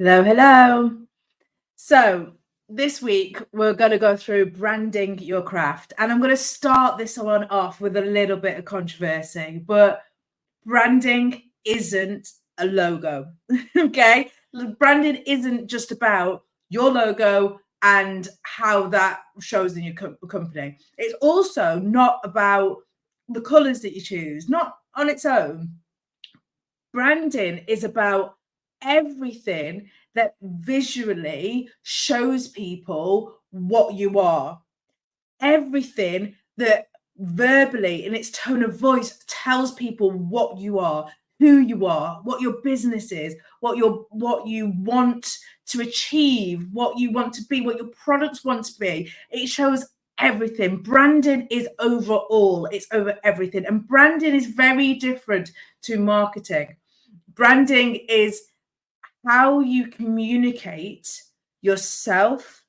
Hello, hello. So this week we're going to go through branding your craft, and I'm going to start this one off with a little bit of controversy, but branding isn't a logo. Okay, branding isn't just about your logo and how that shows in your company. It's also not about the colors that you choose, not on its own. Branding is about everything that visually shows people what you are, everything that verbally in its tone of voice tells people what you are, who you are, what your business is, what you want to achieve, what you want to be, what your products want to be. It shows everything. Branding is overall, it's over everything, and branding is very different to marketing. Branding is how you communicate yourself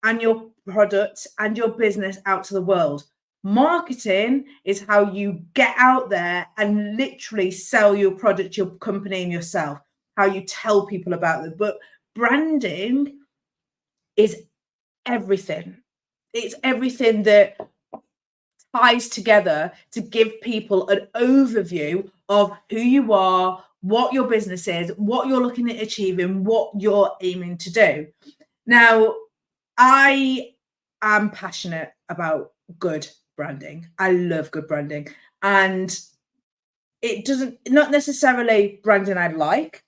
and your product and your business out to the world. Marketing is how you get out there and literally sell your product, your company, and yourself, how you tell people about it. But branding is everything. It's everything that ties together to give people an overview of who you are, what your business is, what you're looking at achieving, what you're aiming to do. Now, I am passionate about good branding. I love good branding. And it doesn't, not necessarily branding I like,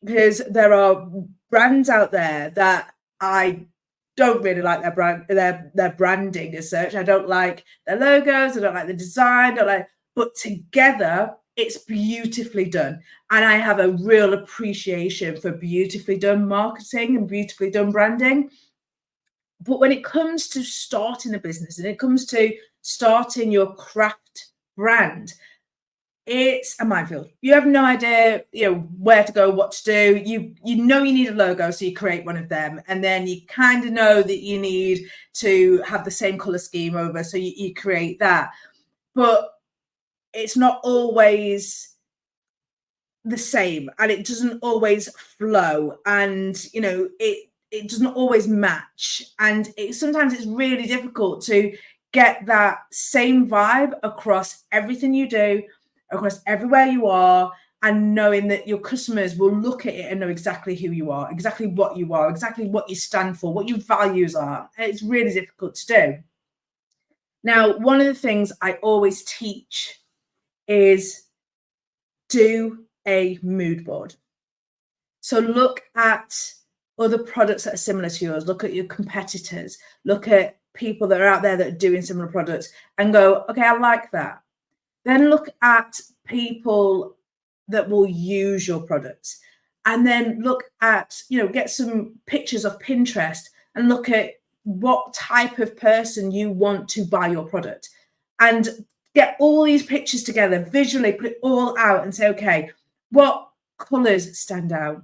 because there are brands out there that I don't really like their branding as such. I don't like their logos, I don't like the design, but together it's beautifully done. And I have a real appreciation for beautifully done marketing and beautifully done branding. But when it comes to starting a business and it comes to starting your craft brand, it's a minefield. You have no idea, where to go, what to do. You know you need a logo, so you create one of them, and then you kind of know that you need to have the same color scheme over, so you create that. But it's not always the same, and it doesn't always flow, and it doesn't always match, and sometimes it's really difficult to get that same vibe across everything you do, across everywhere you are, and knowing that your customers will look at it and know exactly who you are, exactly what you are, exactly what you stand for, what your values are. And it's really difficult to do. Now, one of the things I always teach is do a mood board. So look at other products that are similar to yours, look at your competitors, look at people that are out there that are doing similar products and go, okay, I like that. Then look at people that will use your products, and then look at, get some pictures of Pinterest and look at what type of person you want to buy your product, and get all these pictures together visually, put it all out and say, okay, what colors stand out?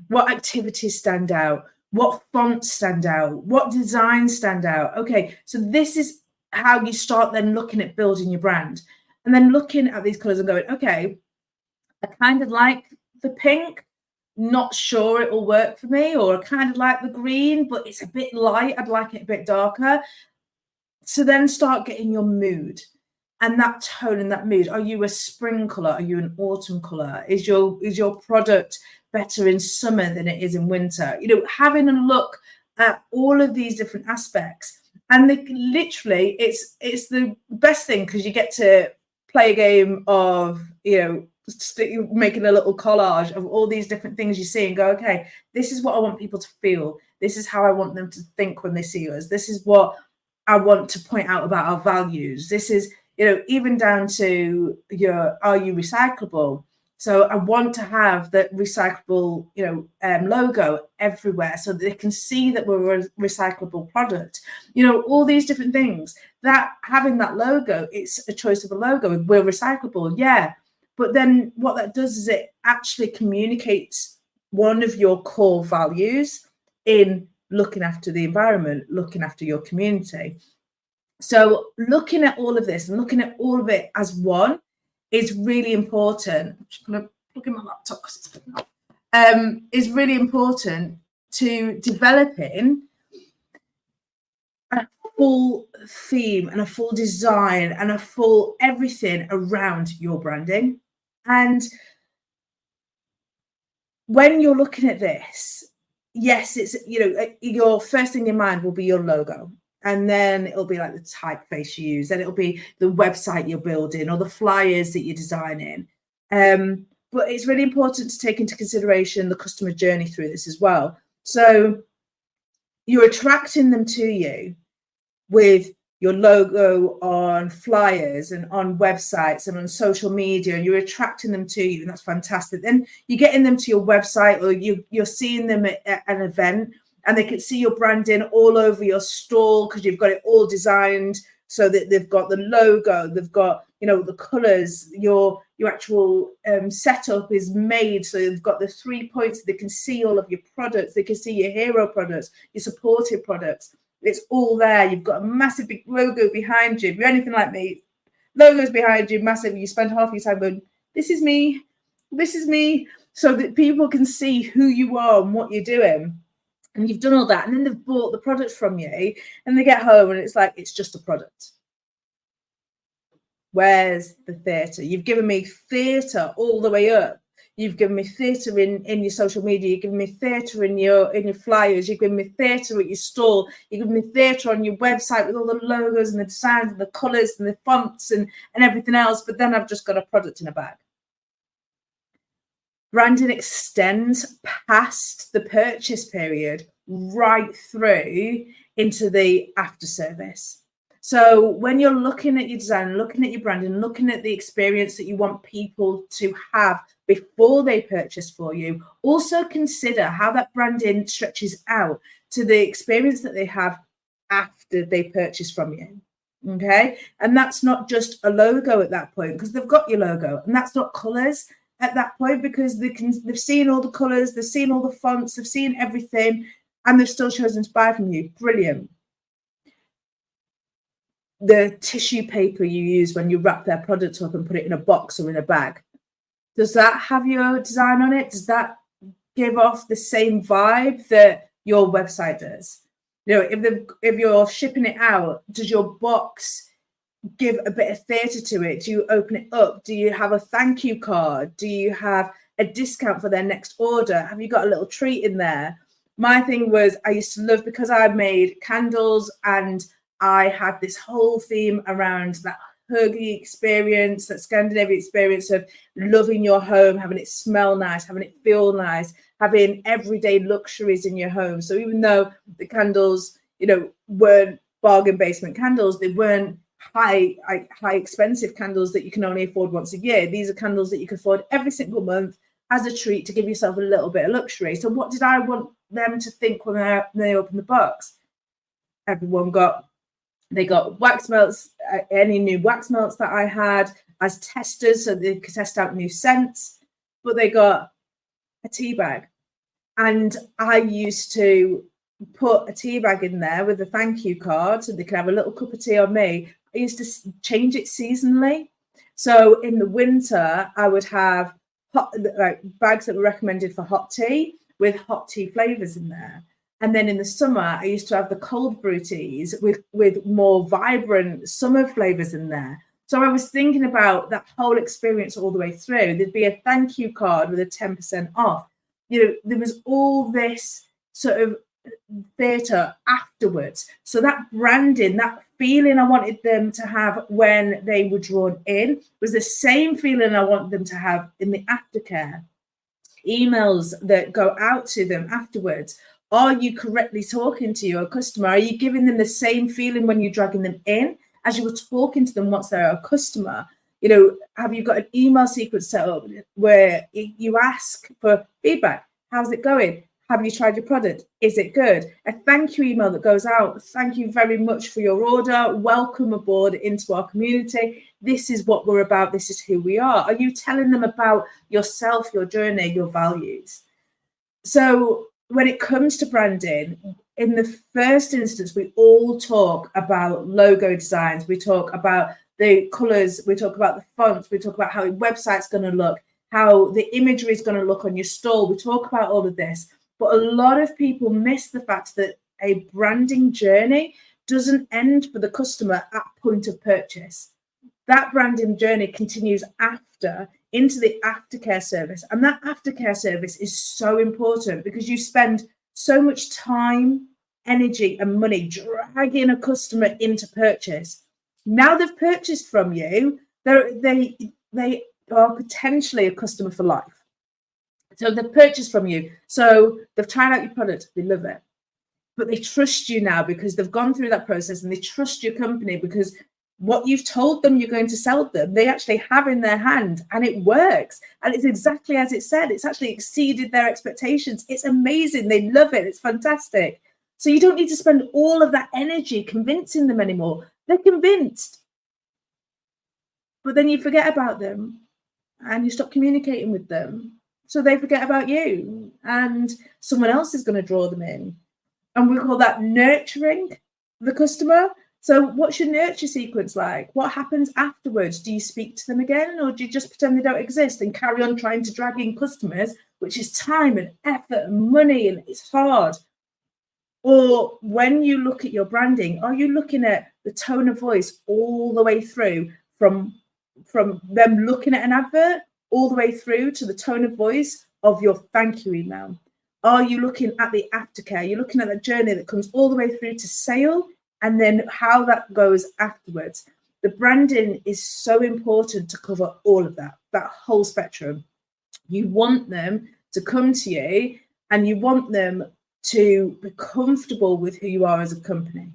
What activities stand out? What fonts stand out? What designs stand out? Okay, so this is how you start then looking at building your brand. And then looking at these colors and going, okay, I kind of like the pink, not sure it will work for me, or I kind of like the green, but it's a bit light, I'd like it a bit darker. So then start getting your mood and that tone and that mood. Are you a spring color? Are you an autumn color? Is your product better in summer than it is in winter? Having a look at all of these different aspects. And literally, it's the best thing, because you get to play a game of, making a little collage of all these different things you see and go, okay, this is what I want people to feel. This is how I want them to think when they see us. This is what I want to point out about our values. This is, even down to are you recyclable? So I want to have that recyclable, logo everywhere so that they can see that we're a recyclable product. All these different things. That having that logo, it's a choice of a logo. We're recyclable, yeah. But then what that does is it actually communicates one of your core values in looking after the environment, looking after your community. So looking at all of this and looking at all of it as one is really important. I'm just going to plug in my laptop because it's been off. is really important to developing a full theme and a full design and a full everything around your branding. And when you're looking at this, yes, it's, your first thing in mind will be your logo. And then it'll be like the typeface you use. Then it'll be the website you're building or the flyers that you're designing. But it's really important to take into consideration the customer journey through this as well. So you're attracting them to you with your logo on flyers and on websites and on social media, and you're attracting them to you, and that's fantastic. Then you're getting them to your website, or you're seeing them at an event, and they can see your branding all over your stall because you've got it all designed so that they've got the logo, they've got, the colors, your actual setup is made so they've got the 3 points, they can see all of your products, they can see your hero products, your supported products. It's all there. You've got a massive big logo behind you. If you're anything like me, logos behind you, massive. You spend half your time going, this is me, so that people can see who you are and what you're doing. And you've done all that. And then they've bought the product from you and they get home and it's like, it's just a product. Where's the theatre? You've given me theatre all the way up. You've given me theatre in your social media. You've given me theatre in your flyers. You've given me theatre at your stall. You've given me theatre on your website with all the logos and the designs and the colours and the fonts and everything else. But then I've just got a product in a bag. Branding extends past the purchase period right through into the after service. So when you're looking at your design, looking at your branding, looking at the experience that you want people to have before they purchase for you, also consider how that branding stretches out to the experience that they have after they purchase from you. Okay. And that's not just a logo at that point, because they've got your logo, and that's not colors at that point, because they've seen all the colors, they've seen all the fonts, they've seen everything, and they've still chosen to buy from you. Brilliant. The tissue paper you use when you wrap their product up and put it in a box or in a bag, does that have your design on it? Does that give off the same vibe that your website does? If you're shipping it out, does your box give a bit of theatre to it? Do you open it up? Do you have a thank you card? Do you have a discount for their next order? Have you got a little treat in there? My thing was, I used to love, because I made candles and I had this whole theme around that huggy experience, that Scandinavian experience of loving your home, having it smell nice, having it feel nice, having everyday luxuries in your home. So even though the candles, weren't bargain basement candles, they weren't high expensive candles that you can only afford once a year. These are candles that you can afford every single month as a treat to give yourself a little bit of luxury. So what did I want them to think when they opened the box? They got wax melts, any new wax melts that I had as testers, so they could test out new scents, but they got a tea bag. And I used to put a tea bag in there with a thank you card so they could have a little cup of tea on me. I used to change it seasonally. So in the winter, I would have bags that were recommended for hot tea with hot tea flavors in there. And then in the summer, I used to have the cold brew teas with more vibrant summer flavors in there. So I was thinking about that whole experience all the way through. There'd be a thank you card with a 10% off. There was all this sort of theatre afterwards. So that branding, that feeling I wanted them to have when they were drawn in was the same feeling I want them to have in the aftercare. Emails that go out to them afterwards. Are you correctly talking to your customer? Are you giving them the same feeling when you're dragging them in as you were talking to them once they're a customer? Have you got an email sequence set up where you ask for feedback? How's it going? Have you tried your product? Is it good? A thank you email that goes out. Thank you very much for your order. Welcome aboard into our community. This is what we're about. This is who we are. Are you telling them about yourself, your journey, your values? So when it comes to branding, in the first instance, we all talk about logo designs. We talk about the colors. We talk about the fonts. We talk about how your website's going to look, how the imagery is going to look on your store. We talk about all of this, but a lot of people miss the fact that a branding journey doesn't end for the customer at point of purchase. That branding journey continues after, into the aftercare service. And that aftercare service is so important because you spend so much time, energy, and money dragging a customer into purchase. Now they've purchased from you, they are potentially a customer for life. So they've purchased from you. So they've tried out your product, they love it. But they trust you now because they've gone through that process, and they trust your company because what you've told them you're going to sell them, they actually have in their hand, and it works. And it's exactly as it said. It's actually exceeded their expectations. It's amazing. They love it. It's fantastic. So you don't need to spend all of that energy convincing them anymore. They're convinced. But then you forget about them and you stop communicating with them. So they forget about you, and someone else is going to draw them in. And we call that nurturing the customer. So what's your nurture sequence like? What happens afterwards? Do you speak to them again, or do you just pretend they don't exist and carry on trying to drag in customers, which is time and effort and money, and it's hard? Or when you look at your branding, are you looking at the tone of voice all the way through from them looking at an advert all the way through to the tone of voice of your thank you email? Are you looking at the aftercare? You're looking at the journey that comes all the way through to sale, and then how that goes afterwards. The branding is so important to cover all of that whole spectrum. You want them to come to you, and you want them to be comfortable with who you are as a company.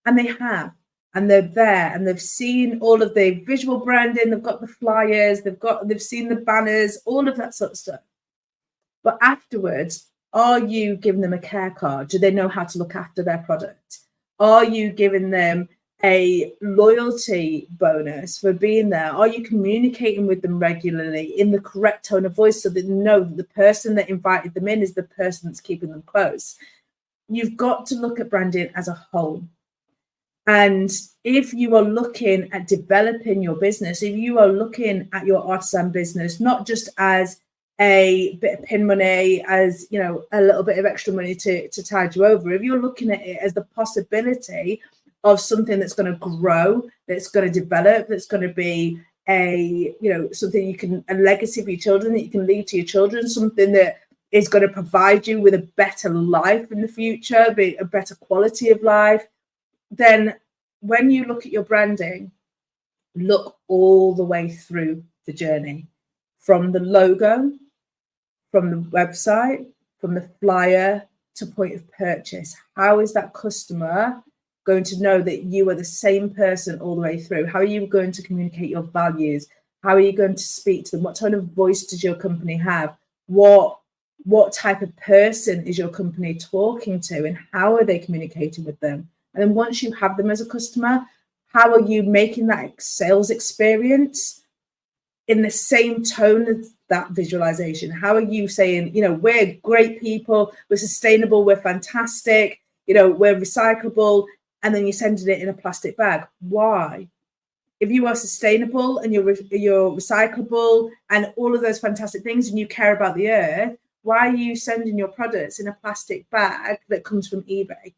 And they have, and they're there, and they've seen all of the visual branding, they've got the flyers, they've seen the banners, all of that sort of stuff. But afterwards, are you giving them a care card? Do they know how to look after their product? Are you giving them a loyalty bonus for being there? Are you communicating with them regularly in the correct tone of voice so that they know that the person that invited them in is the person that's keeping them close? You've got to look at branding as a whole. And if you are looking at developing your business, if you are looking at your artisan business, not just as a bit of pin money, as a little bit of extra money to tide you over, if you're looking at it as the possibility of something that's going to grow, that's going to develop, that's going to be something a legacy for your children that you can leave to your children, something that is going to provide you with a better life in the future, a better quality of life, then when you look at your branding, look all the way through the journey, from the logo, from the website, from the flyer to point of purchase. How is that customer going to know that you are the same person all the way through? How are you going to communicate your values? How are you going to speak to them? What tone of voice does your company have? What type of person is your company talking to, and how are they communicating with them? And then once you have them as a customer, how are you making that sales experience in the same tone as that visualization? How are you saying, we're great people, we're sustainable, we're fantastic, we're recyclable, and then you're sending it in a plastic bag? Why? If you are sustainable and you're recyclable and all of those fantastic things, and you care about the earth, why are you sending your products in a plastic bag that comes from eBay?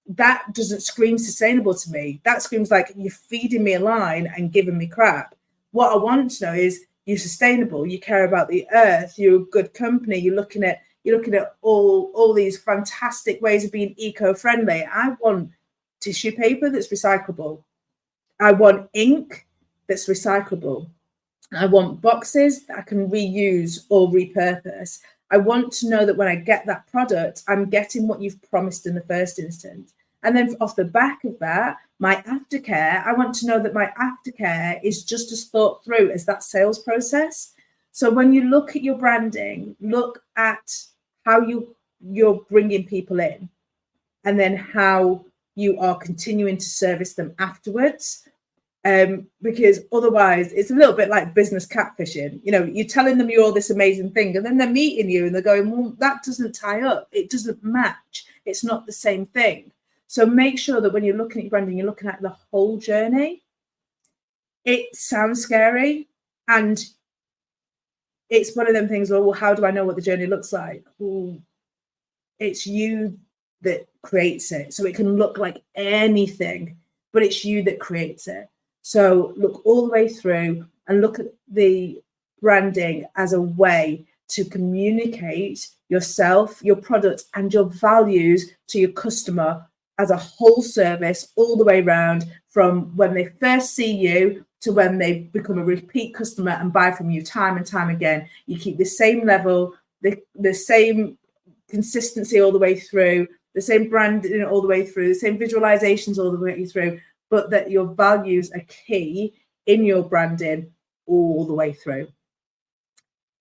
That doesn't scream sustainable to me. That screams like you're feeding me a line and giving me crap. What I want to know is you're sustainable, you care about the earth, you're a good company, you're looking at all these fantastic ways of being eco-friendly. I want tissue paper that's recyclable. I want ink that's recyclable. I want boxes that I can reuse or repurpose. I want to know that when I get that product, I'm getting what you've promised in the first instance. And then off the back of that, my aftercare, I want to know that my aftercare is just as thought through as that sales process. So when you look at your branding, look at how you're bringing people in, and then how you are continuing to service them afterwards. Because otherwise it's a little bit like business catfishing. You're telling them you're this amazing thing, and then they're meeting you and they're going, well, that doesn't tie up. It doesn't match. It's not the same thing. So make sure that when you're looking at your branding, you're looking at the whole journey. It sounds scary, and it's one of them things where, well, how do I know what the journey looks like? Well, it's you that creates it. So it can look like anything, but it's you that creates it. So look all the way through and look at the branding as a way to communicate yourself, your product, and your values to your customer as a whole service all the way around, from when they first see you to when they become a repeat customer and buy from you time and time again. You keep the same level, the same consistency all the way through, the same branding all the way through, the same visualizations all the way through, but that your values are key in your branding all the way through.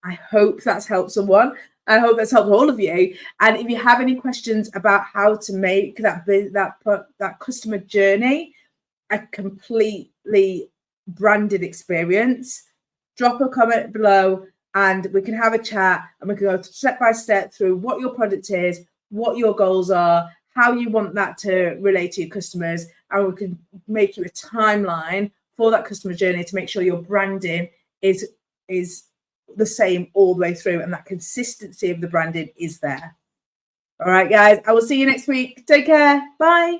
I hope that's helped someone. I hope that's helped all of you. And if you have any questions about how to make that customer journey a completely branded experience, drop a comment below and we can have a chat and we can go step by step through what your product is, what your goals are, how you want that to relate to your customers, and we can make you a timeline for that customer journey to make sure your branding is the same all the way through and that consistency of the branding is there. All right, guys, I will see you next week. Take care. Bye.